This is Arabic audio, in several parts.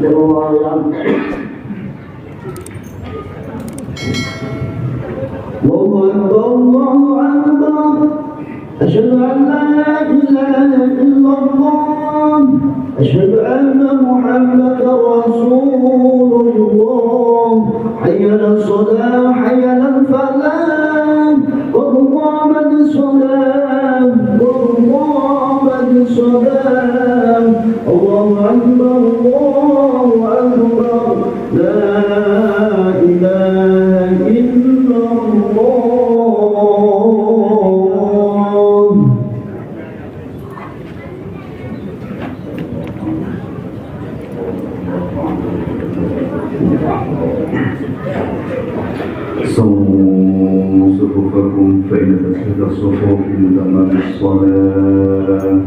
riwayat Allahu Akbar Asyhadu an la ilaha illallah Asyhadu anna Muhammadar Rasulullah Hayya 'alas shalah hayya 'alal falah qad qamatis shalah qad qamatis shalah Allahu Akbar la ilaha illallah صوموا صفوفكم فإن تسلية الصفوف من تمام الصلاة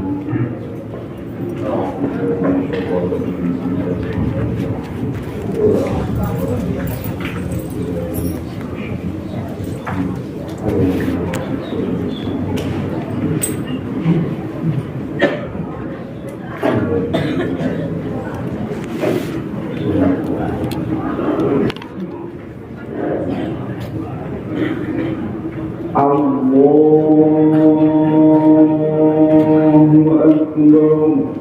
Allahu Akbar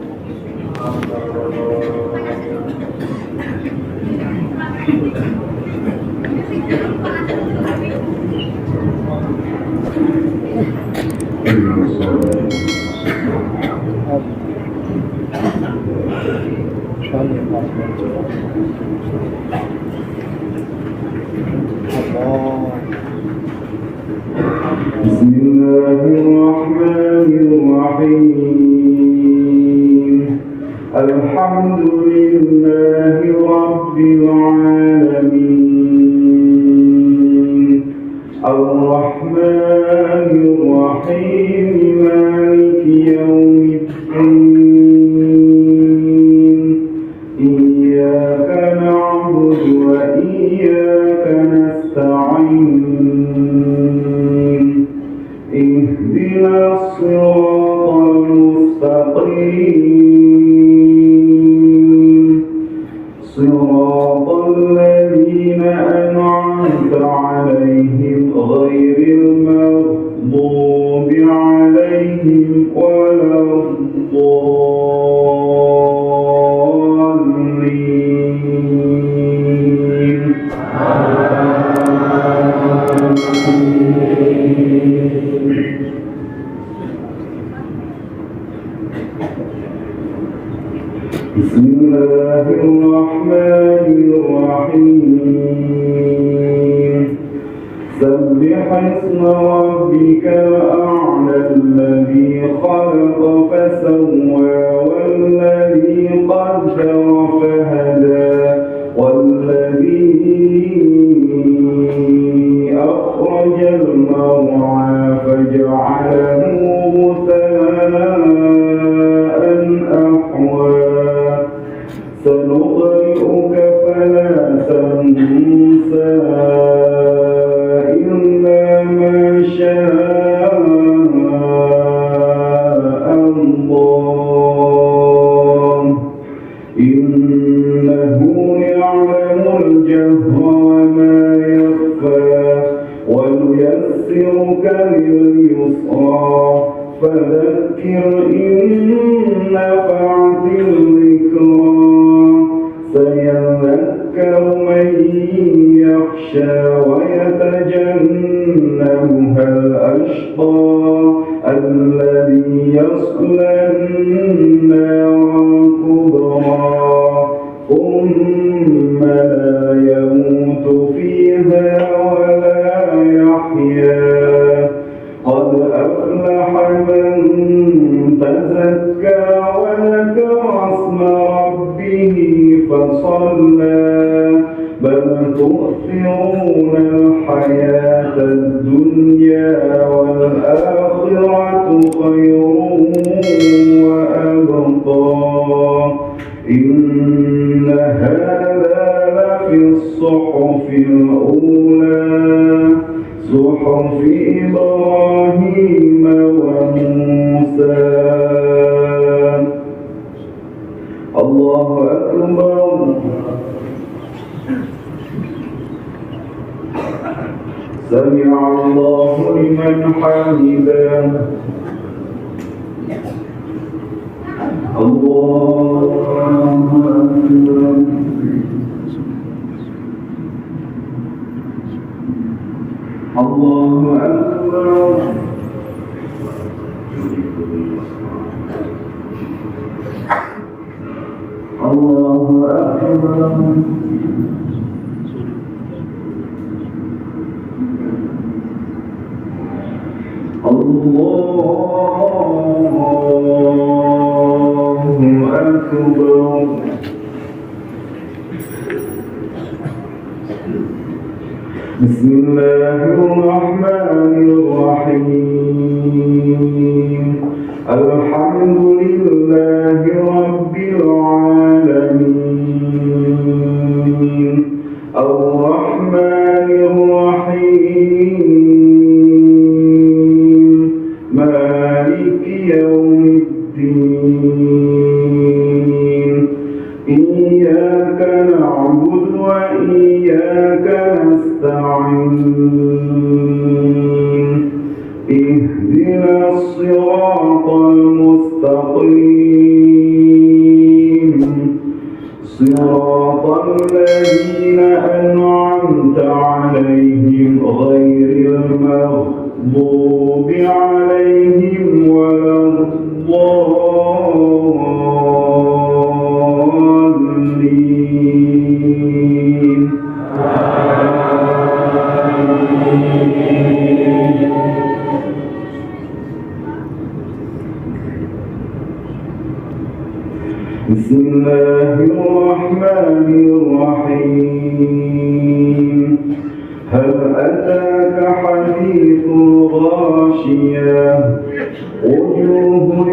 Bismillahirrahmanirrahim Alhamdulillahi Rabbil Alamin Ar-Rahmanir-Rahim Maliki Yawmiddin Iyyaka na'budu wa iyyaka nasta'in اهدنا الصراط المستقيم صراط الذين أنعمت عليهم غير المغضوب عليهم ولا الضالين بسم الله الرحمن الرحيم سبح اسم ربك الأعلى الذي خلق فسوى والذي قدر فهدى والذي أخرج المرعى فجعله غثاء أحوى سنقرئك فلا تنسى إلا ما شاء الله إنه يعلم الجهر وما يخفى ونيسرك لليسرى فذكر إن نفعت الذكرى سيذكر من يخشى ويتجنبها الأشقى الذي يصلى النار الكبرى ثم لا يموت فيها ولا يحيا قد أفلح من تزكى وذكر اسم ربه فصلى بل تؤثرون الحياة الدنيا والآخرة خير وأبقى إن هذا لفي الصحف الأولى صحف إبراهيم وموسى الله أكبر سمع الله لمن حمده الله أكبر الله أكبر الله أكبر الله أكبر بسم الله الرحمن الرحيم الحمد لله رب العالمين الرحمن الرحيم مالك يوم الدين إياك نعبد وإياك نستعين اهدنا الصراط المستقيم صراط الذين أنعمت عليهم غير المغضوب عليهم ولا الضالين بسم الله الرحمن الرحيم هل أتاك حديث الغاشية وجوه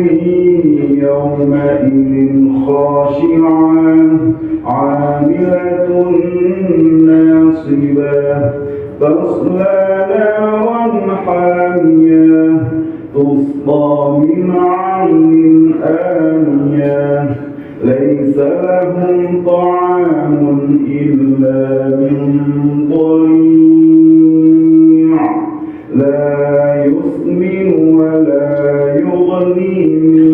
يومئذ خاشعة عاملة ناصبة تصلى نارا حامية تسقى من عين آنية ليس لهم طعام إلا من ضريع لا يسمن ولا يغني من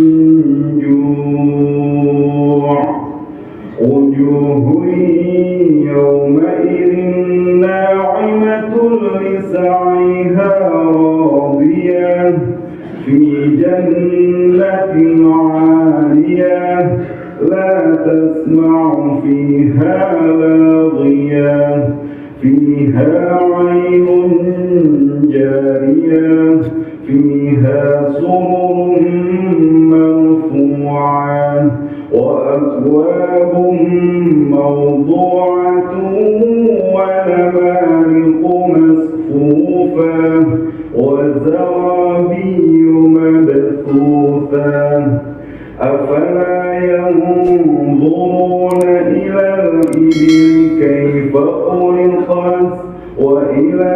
جوع وجوه يومئذ ناعمة لسعيها راضية في جنة عالية لا تسمع فيها لاغية فيها عين جارية فيها سرر مرفوعة وأكواب موضوعة ونمارق مصفوفة وزرابي مبثوثة أفلا ينظرون إلى الإبل كيف خلقت وإلى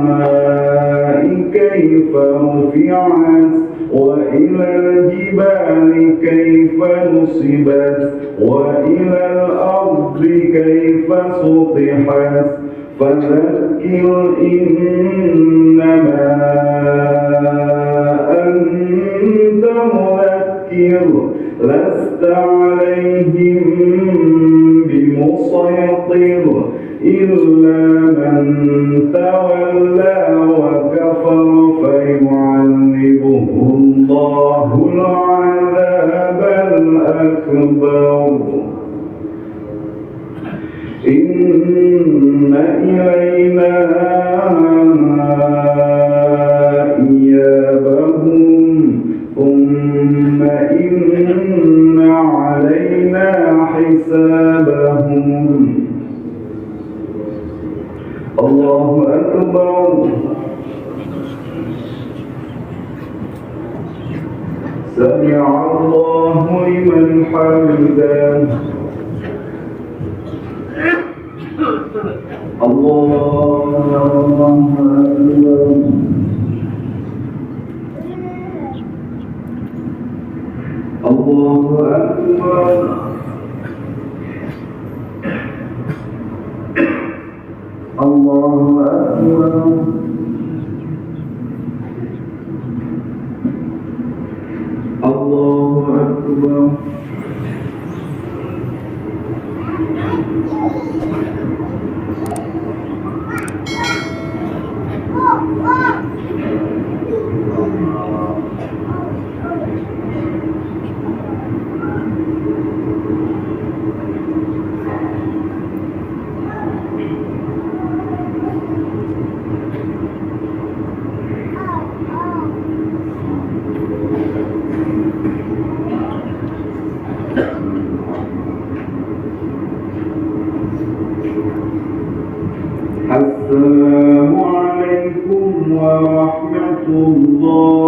السماء كيف رفعت وإلى الجبال كيف نصبت وإلى الأرض كيف سطحت فذكر إنما أنت مذكر لست عليهم بمسيطر إلا من تولى وكفر فيعذبه الله العذاب الأكبر إن إلينا إيابهم ثم إن علينا حسابهم الله أكبر سمع الله لمن حمده الله أكبر الله أكبر الله أكبر الله أكبر السلام عليكم ورحمة الله